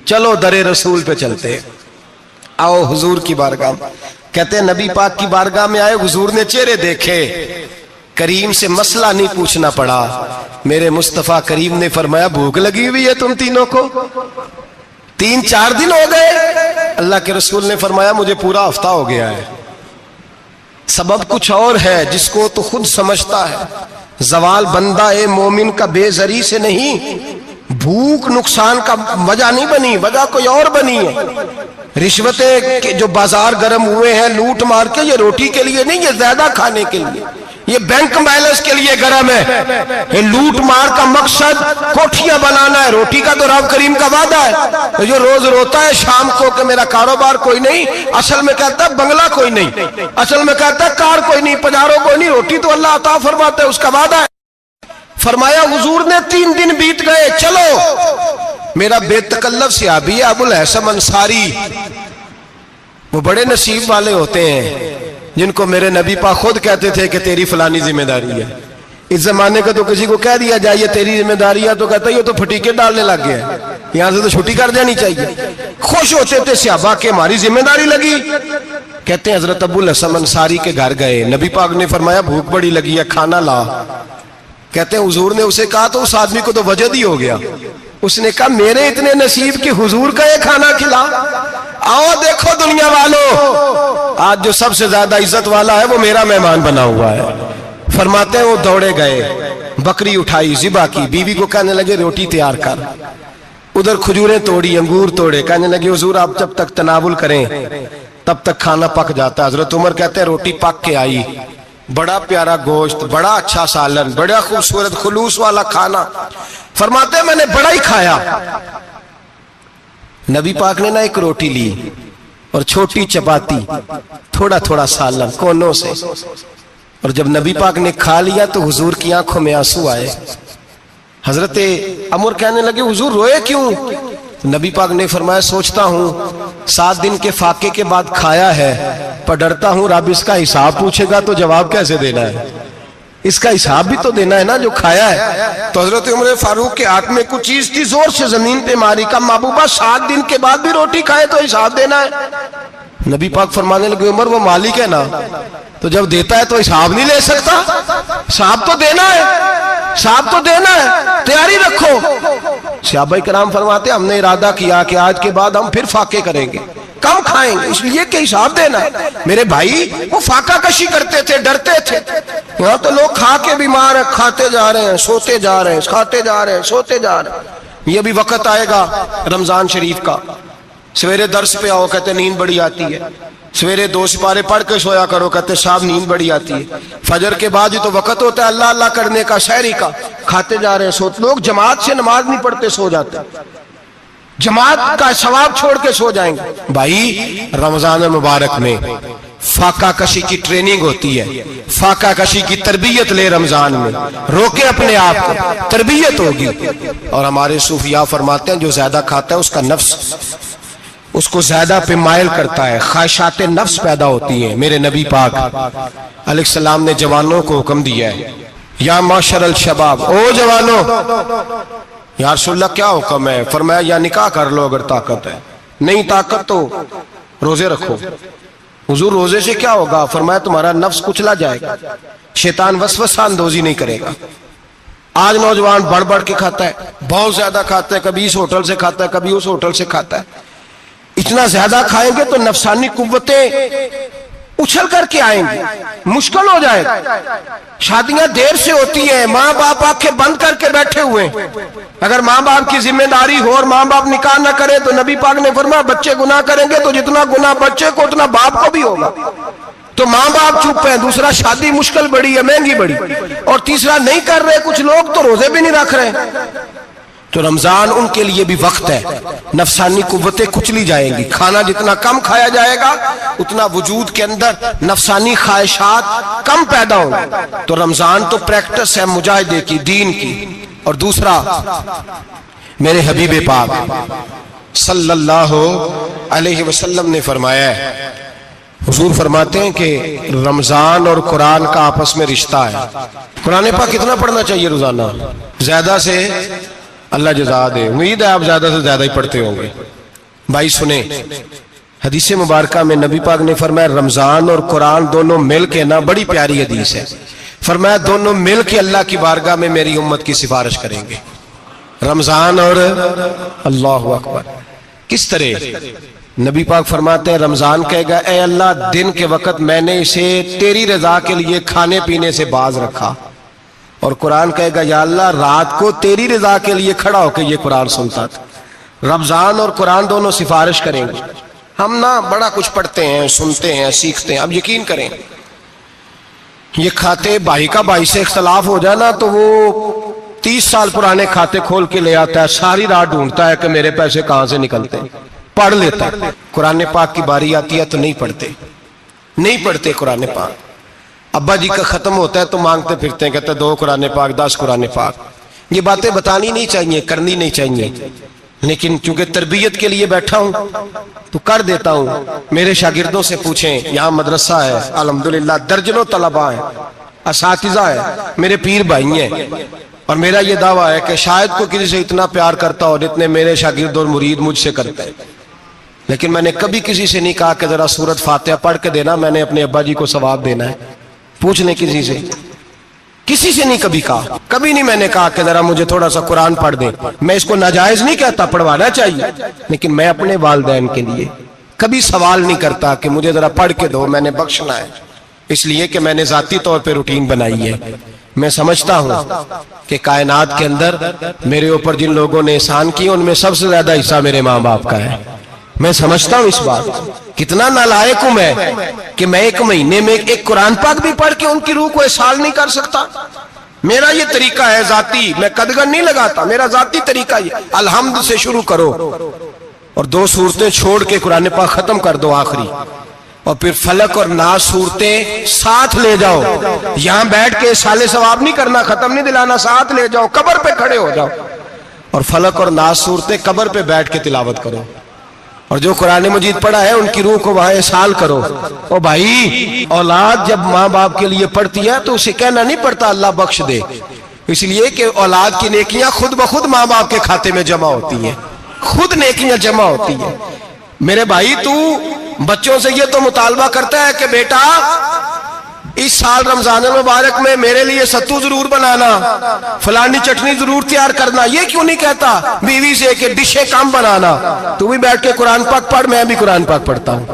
چلو در رسول پہ چلتے، آؤ حضور کی بارگاہ میں۔ کہتے ہیں نبی پاک کی بارگاہ میں آئے، حضور نے چہرے دیکھے، کریم سے مسئلہ نہیں پوچھنا پڑا۔ میرے مصطفیٰ کریم نے فرمایا بھوک لگی ہوئی ہے تم تینوں کو؟ 3-4 دن ہو گئے؟ اللہ کے رسول نے فرمایا مجھے پورا ہفتہ ہو گیا ہے۔ سبب کچھ اور ہے جس کو تو خود سمجھتا ہے۔ زوال بندہ اے مومن کا بے زری سے نہیں، بھوک نقصان کا وجہ نہیں بنی، وجہ کوئی اور بنی ہے۔ رشوتیں جو بازار گرم ہوئے ہیں لوٹ مار کے، یہ روٹی کے لیے نہیں، یہ زیادہ کھانے کے لیے، یہ بینک بیلنس کے لیے گرم ہے۔ یہ لوٹ مار کا مقصد کوٹھیاں بنانا ہے، روٹی کا تو رب کریم کا وعدہ ہے۔ جو روز روتا ہے شام کو کہ میرا کاروبار کوئی نہیں، اصل میں کہتا ہے بنگلہ کوئی نہیں، اصل میں کہتا ہے کار کوئی نہیں، پجارو کوئی نہیں، روٹی تو اللہ عطا فرماتا ہے، اس کا وعدہ ہے۔ فرمایا حضور نے 3 دن بیت گئے، چلو۔ میرا بے تکلف صحابی ہے ابو الحسن انصاری، وہ بڑے نصیب والے ہوتے ہیں جن کو میرے نبی پاک خود کہتے تھے کہ تیری فلانی ذمہ داری ہے۔ اس زمانے کا تو کسی کو کہہ دیا جائے یہ تیری ذمہ داری ہے تو کہتا ہے یہ تو پھٹیکے ڈالنے لگ گیا ہے، یہاں سے تو چھٹی کر جانی چاہیے۔ خوش ہوتے تھے صحابہ کہ ہماری ذمہ داری لگی۔ کہتے ہیں حضرت ابو الحسن انصاری کے گھر گئے، نبی پاک نے فرمایا بھوک بڑی لگی ہے، کھانا لا۔ کہتے ہیں حضور نے اسے کہا تو اس آدمی کو تو وجد ہی ہو گیا، اس نے کہا میرے اتنے نصیب کہ حضور کا یہ کھانا کھلا۔ آؤ دیکھو دنیا والو، آج جو سب سے زیادہ عزت والا ہے وہ میرا مہمان بنا ہوا ہے۔ فرماتے ہیں وہ دوڑے گئے، بکری اٹھائی، ذبح کی، بیوی کو کہنے لگے روٹی تیار کر، ادھر کھجوریں توڑی، انگور توڑے، کہنے لگے حضور آپ جب تک تناول کریں تب تک کھانا پک جاتا ہے۔ حضرت عمر کہتے ہیں روٹی پک کے آئی، بڑا پیارا گوشت، بڑا اچھا سالن، بڑا خوبصورت خلوص والا کھانا۔ فرماتے ہیں میں نے بڑا ہی کھایا۔ نبی پاک نے نہ ایک روٹی لی اور چھوٹی چپاتی، تھوڑا تھوڑا سالن کونوں سے، اور جب نبی پاک نے کھا لیا تو حضور کی آنکھوں میں آنسو آئے۔ حضرت عمر کہنے لگے حضور روئے کیوں؟ نبی پاک نے فرمایا سوچتا ہوں 7 دن کے فاقے کے بعد کھایا ہے، پر ڈرتا ہوں رب اس کا حساب پوچھے گا تو جواب کیسے دینا ہے، اس کا حساب بھی تو دینا ہے نا جو کھایا ہے۔ تو حضرت عمر فاروق کے ہاتھ میں کچھ چیز تھی، زور سے زمین پہ ماری، کہا محبوبہ 7 دن کے بعد بھی روٹی کھائے تو حساب دینا ہے۔ نبی پاک فرمانے لگے عمر وہ مالک ہے نا، تو جب دیتا ہے تو حساب نہیں لے سکتا، حساب تو دینا ہے، حساب تو دینا ہے، تیاری رکھو۔ صحابہ کرام فرماتے ہم نے ارادہ کیا کہ آج کے بعد ہم پھر فاقے کریں گے، کم کھائیں گے، اس لیے کہ حساب دینا ہے۔ میرے بھائی وہ فاقہ کشی کرتے تھے، ڈرتے تھے۔ یہاں تو لوگ کھا کے بیمار ہیں، کھاتے جا رہے ہیں، سوتے جا رہے ہیں، کھاتے جا رہے ہیں، سوتے جا رہے ہیں۔ یہ بھی وقت آئے گا رمضان شریف کا، سویرے درس پہ آؤ کہتے نیند بڑی آتی ہے، سویرے 2 سپارے پڑھ کے سویا کرو کہتے صاحب نیند بڑی آتی ہے، فجر کے بعد ہی تو وقت ہوتا ہے اللہ اللہ کرنے کا، سحری کا، کھاتے جا رہے ہیں، سوتے۔ لوگ جماعت سے نماز نہیں پڑھتے، سو جاتے، جماعت کا ثواب چھوڑ کے سو جائیں گے۔ بھائی رمضان مبارک میں فاقہ کشی کی ٹریننگ ہوتی ہے، فاقہ کشی کی تربیت لے، رمضان میں روکے اپنے آپ کو، تربیت ہوگی۔ اور ہمارے صوفیاء فرماتے ہیں جو زیادہ کھاتا ہے اس کا نفس اس کو زیادہ پہ مائل کرتا ہے، خواہشات نفس پیدا ہوتی ہیں۔ میرے نبی پاک علیہ السلام نے جوانوں کو حکم دیا ہے یا معاشر الشباب، او جوانوں، یا رسول اللہ کیا حکم ہے؟ فرمایا یا نکاح کر لو اگر طاقت ہے، نہیں طاقت تو روزے رکھو۔ حضور روزے سے کیا ہوگا؟ فرمایا تمہارا نفس کچلا جائے گا، شیطان وسوسہ اندوزی نہیں کرے گا۔ آج نوجوان بڑھ بڑھ کے کھاتا ہے، بہت زیادہ کھاتا ہے، کبھی اس ہوٹل سے کھاتا ہے، کبھی اس ہوٹل سے کھاتا ہے۔ اتنا زیادہ کھائیں گے تو نفسانی قوتیں اچھل کر کے آئیں گی، مشکل ہو جائے گا۔ شادیاں دیر سے ہوتی ہیں، ماں باپ آنکھیں بند کر کے بیٹھے ہوئے ہیں۔ اگر ماں باپ کی ذمہ داری ہو اور ماں باپ نکاح نہ کرے تو نبی پاک نے فرمایا بچے گناہ کریں گے تو جتنا گناہ بچے کو اتنا باپ کو بھی ہوگا۔ تو ماں باپ چپ ہیں، دوسرا شادی مشکل بڑی ہے، مہنگی بڑی، اور تیسرا نہیں کر رہے کچھ لوگ تو روزے بھی نہیں رکھ رہے۔ تو رمضان ان کے لیے بھی وقت ہے، نفسانی قوتیں کچلی جائیں گی، کھانا جتنا کم کھایا جائے گا اتنا وجود کے اندر نفسانی خواہشات کم پیدا ہوں گے۔ تو رمضان تو پریکٹس ہے مجاہدے کی، دین کی۔ اور دوسرا میرے حبیب پاک صلی اللہ علیہ وسلم نے فرمایا ہے، حضور فرماتے ہیں کہ رمضان اور قرآن کا آپس میں رشتہ ہے۔ قرآن پاک کتنا پڑھنا چاہیے روزانہ؟ زیادہ سے اللہ جزا دے، امید ہے آپ زیادہ سے زیادہ ہی پڑھتے ہوں گے۔ भाई सुने, हदीस मुबारका में नबी पाक ने फरमाया रमजान और कुरान दोनों मिल के ना, बड़ी प्यारी हदीस है, फरमाया दोनों मिल के अल्लाह की बारगाह में मेरी उम्मत की सिफारिश करेंगे, रमजान और अल्लाह अकबर। किस तरह? नबी पाक फरमाते हैं रमजान कहेगा ए अल्लाह दिन के वक्त मैंने इसे तेरी रजा के लिए खाने पीने से बाज रखा, और कुरान कहेगा या अल्लाह रात को तेरी रजा के लिए खड़ा होकर ये कुरान सुनता था। रमजान और कुरान दोनों सिफारिश करेंगे। हम ना बड़ा कुछ पढ़ते हैं, सुनते हैं, सीखते हैं, अब यकीन करें ये खाते भाई का भाई से इख्तलाफ हो जाए ना तो वो 30 साल पुराने खाते खोल के ले आता है, सारी रात ढूंढता है कि मेरे पैसे कहां से निकलते हैं, पढ़ लेता है। कुरान पाक की बारी आती है तो नहीं पढ़ते कुरान पाक। अब्बा जी का खत्म होता है तो मांगते फिरते हैं, कहते 2 कुरान पाक 10 कुरान पाक। ये बातें बतानी नहीं चाहिए, करनी नहीं चाहिए, लेकिन चूंकि तरबियत के लिए बैठा हूं तो कर देता हूं। मेरे शागिर्दों से पूछें, यहाँ मदरसा है अल्हम्दुलिल्लाह, दर्जनों तलबा है, असातिज़ा है, मेरे पीर भाई हैं, और मेरा ये दावा है कि शायद कोई किसी से इतना प्यार करता हो जितने मेरे शागिर्द और मुरीद मुझसे करते हैं। लेकिन मैंने कभी किसी से नहीं कहा कि जरा सूरत फातिहा पढ़ के देना, मैंने अपने अब्बा जी को सवाब देना है। पूछ लें किसी से नहीं कभी कहा, कभी नहीं मैंने कहा कि जरा मुझे थोड़ा सा कुरान पढ़ दे। मैं इसको नाजायज नहीं कहता, पढ़वाना चाहिए, लेकिन मैं अपने वालिदैन के लिए कभी सवाल नहीं करता कि मुझे जरा पढ़ के दो, मैंने बख्शना है, इसलिए कि मैंने जाती तौर पे रूटीन बनाई है। मैं समझता हूं कि कायनात के अंदर मेरे ऊपर जिन लोगों ने एहसान किए उनमें सबसे ज्यादा हिस्सा मेरे माँ बाप का है। मैं समझता हूं इस बात, कितना नालायक हूं मैं कि मैं 1 महीने में एक कुरान पाक भी पढ़ के उनकी रूह को एहसास नहीं कर सकता। मेरा ये तरीका है जाती, मैं कदगन नहीं लगाता, मेरा जाती तरीका ये, अलहम्द से शुरू करो और 2 सूरतें छोड़ के कुरान पाक खत्म कर दो आखिरी, और फिर फलक और नास सूरतें साथ ले जाओ। यहां बैठ के साले सवाब नहीं करना, खत्म नहीं दिलाना, साथ ले जाओ, कब्र पे खड़े हो जाओ और फलक और नास सूरतें कब्र पे बैठ के तिलावत करो, और जो कुरान मजीद पढ़ा है उनकी रूह को वहां एहसाल करो। ओ भाई, औलाद जब माँ बाप के लिए पढ़ती है तो उसे कहना नहीं पड़ता अल्लाह बख्श दे, इसलिए कि औलाद की नेकियां खुद ब खुद माँ बाप के खाते में जमा होती हैं, खुद नेकियां जमा होती हैं। मेरे भाई, तू बच्चों से ये तो मुतालबा करता है कि बेटा इस साल रमजान मुबारक में मेरे लिए सत्तू जरूर बनाना, फलानी चटनी जरूर तैयार करना, ये क्यों नहीं कहता बीवी से कि डिशे कम बनाना? तू भी बैठ के कुरान पाक पढ़, मैं भी कुरान पाक पढ़ता हूँ।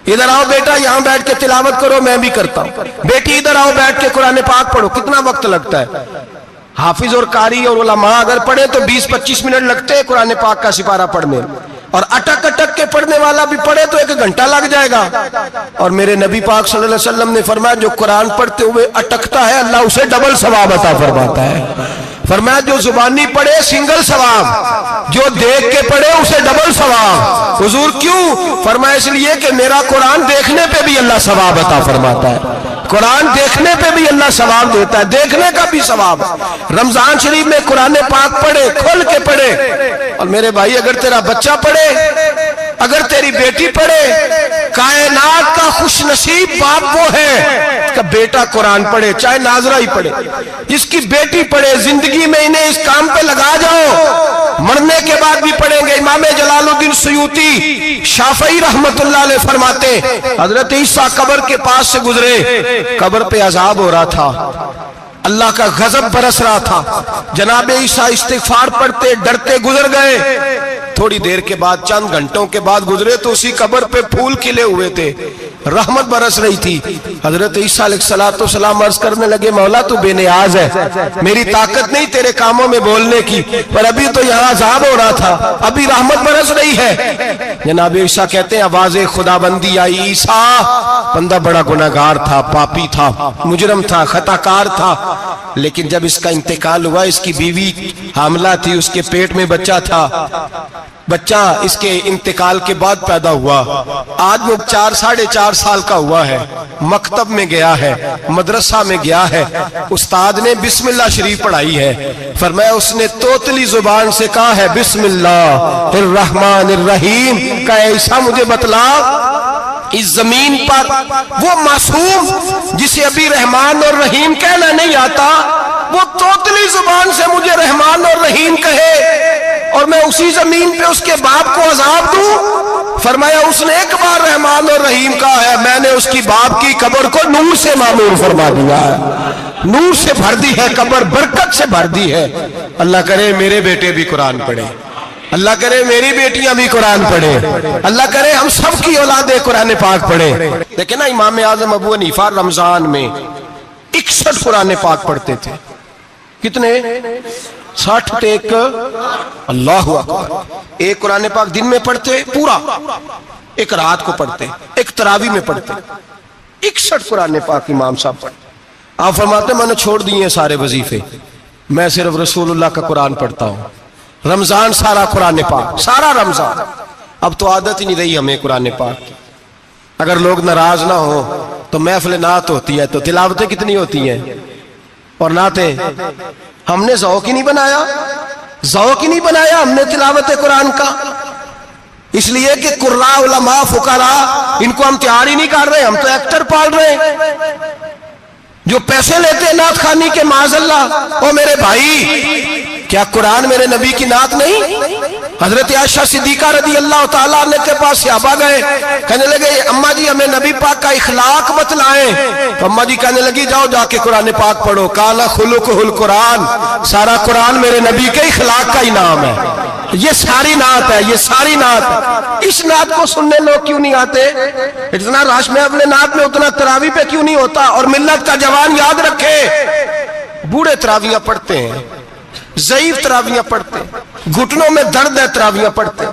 इधर आओ बेटा, यहाँ बैठ के तिलावत करो, मैं भी करता हूँ। बेटी इधर आओ, बैठ के कुरान पाक पढ़ो। कितना वक्त लगता है? हाफिज और कारी और उलमा अगर पढ़े तो 20-25 मिनट लगते हैं कुरान पाक का सिपारा पढ़ने, और अटक अटक के पढ़ने वाला भी पढ़े तो 1 घंटा लग जाएगा। और मेरे नबी पाक सल्लल्लाहु अलैहि वसल्लम ने फरमाया जो कुरान पढ़ते हुए अटकता है अल्लाह उसे डबल सवाब अता फरमाता है। फरमाया जो जुबानी पढ़े सिंगल सवाब, जो देख के पढ़े उसे डबल सवाब। हुजूर क्यों? फरमाया इसलिए कि मेरा कुरान देखने पे भी अल्लाह सवाब अता फरमाता है, कुरान देखने पे भी अल्लाह सवाब देता है, देखने का भी सवाब। रमजान शरीफ में कुरान पाक पढ़े, खोल के पढ़े। और मेरे भाई, अगर तेरा बच्चा पढ़े, अगर तेरी बेटी पढ़े, कायनात का खुशनसीब बाप वो है कि बेटा कुरान पढ़े, चाहे नाजरा ही पढ़े। जिसकी बेटी पढ़े, जिंदगी में इन्हें इस काम पे लगा जाओ, मरने के बाद भी पढ़ेंगे। इमाम जलालुद्दीन सुयूती शाफई रहमतुल्लाह अलैह फरमाते, हजरत ईसा कब्र के पास से गुजरे, कब्र पे अजाब हो रहा था, अल्लाह का गजब बरस रहा था। जनाब ईसा इस्तिगफार पढ़ते डरते गुजर गए। थोड़ी देर के बाद, चंद घंटों के बाद गुजरे तो उसी कब्र पे फूल खिले हुए थे, रहमत बरस रही थी। हजरत ईसा अलैहिस्सलाम अर्ज करने लगे, मौला तू बेनियाज है, मेरी ताकत नहीं तेरे कामों में बोलने की, पर अभी तो यहाँ अजाब हो रहा था, अभी रहमत बरस रही है। जनाब ईसा कहते हैं आवाज़े खुदाबंदी आई, ईसा बंदा बड़ा गुनाहगार था, पापी था, मुजरम था, खताकार था, लेकिन जब इसका इंतकाल हुआ, इसकी बीवी हामला थी, उसके पेट में बच्चा था, बच्चा इसके इंतकाल के बाद पैदा हुआ। आज वो 4-4.5 साल का हुआ है, मकतब में गया है, मदरसा में गया है, उस्ताद ने बिस्मिल्लाह शरीफ पढ़ाई है। फरमाया उसने तोतली जुबान से कहा है बिस्मिल्लाहिर्रहमानिर्रहीम का, ऐसा मुझे बतला इस जमीन पर वो मासूम जिसे अभी रहमान और रहीम कहना नहीं आता, वो तोतली जुबान से मुझे रहमान और रहीम कहे, और मैं उसी जमीन पे उसके बाप को अजाब दूं? फरमाया उसने एक बार रहमान और रहीम कहा है, मैंने उसकी बाप की कब्र को नूर से मामूर फरमा दिया है, नूर से भर दी है कब्र, बरकत से भर दी है। अल्लाह करे मेरे बेटे भी कुरान पढ़े, अल्लाह करे मेरी बेटियां भी कुरान पढ़े, अल्लाह करे हम सब की औलादे कुरान पाक पढ़े। देखे ना इमाम आजम अबू हनीफा रमजान में 61 कुरान पाक पढ़ते थे। कितने? 60 टेक अल्लाह अकबर। एक कुरान पाक दिन में पढ़ते पूरा, एक रात को पढ़ते, एक तरावी में पढ़ते। 61 कुरान पाक इमाम साहब पढ़ते। आप फरमाते मैंने छोड़ दिए सारे वजीफे, मैं सिर्फ रसूलुल्लाह का कुरान पढ़ता हूं। रमजान सारा कुरान पाक, सारा रमजान। अब तो आदत ही नहीं रही हमें कुरान पाक की। अगर लोग नाराज ना हो तो महफिल नात होती है तो तिलावतें कितनी होती हैं, और नाते हमने ज़ौक़ ही नहीं बनाया, ज़ौक़ ही नहीं बनाया हमने तिलावत कुरान का। इसलिए कि कुर्रा उलमा फुकरा इनको हम तैयार ही नहीं कर रहे, हम तो एक्टर पाल रहे हैं जो पैसे लेते हैं नात खानी के माज़अल्लाह। ओ मेरे भाई, क्या कुरान मेरे नबी की नात नहीं? हजरत आयशा सिद्दीका रदी अल्लाह ताला अन्हा के पास सहाबा गए, कहने लगे अम्मा जी हमें नबी पाक का इखलाक बतलाएं। तो अम्मा जी कहने लगी जाओ जाके कुरान पाक पढ़ो, काला खुलुकुल कुरान, सारा कुरान मेरे नबी के इखलाक का ही नाम है। ये सारी नात है, ये सारी नात। इस नात को सुनने लोग क्यों नहीं आते? इतना रश में अपने नात में उतना तरावी पे क्यों नहीं होता? और मिल्लत का जवान याद रखे, बूढ़े तरावियां पढ़ते हैं, ज़ईफ तरावियां पढ़ते हैं, घुटनों में दर्द है तरावियां पढ़ते हैं,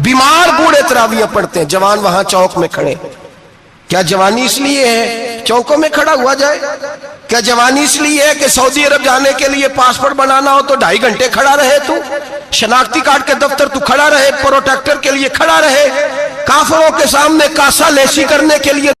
बीमार बूढ़े तरावियां पढ़ते हैं, जवान वहां चौक में खड़े। क्या जवानी इसलिए है चौकों में खड़ा हुआ जाए? क्या जवानी इसलिए है कि सऊदी अरब जाने के लिए पासपोर्ट बनाना हो तो 2.5 घंटे खड़ा रहे तू, शनाख्ती कार्ड के दफ्तर तू खड़ा रहे, प्रोटेक्टर के लिए खड़ा रहे, काफिरों के सामने कासा लेसी करने के लिए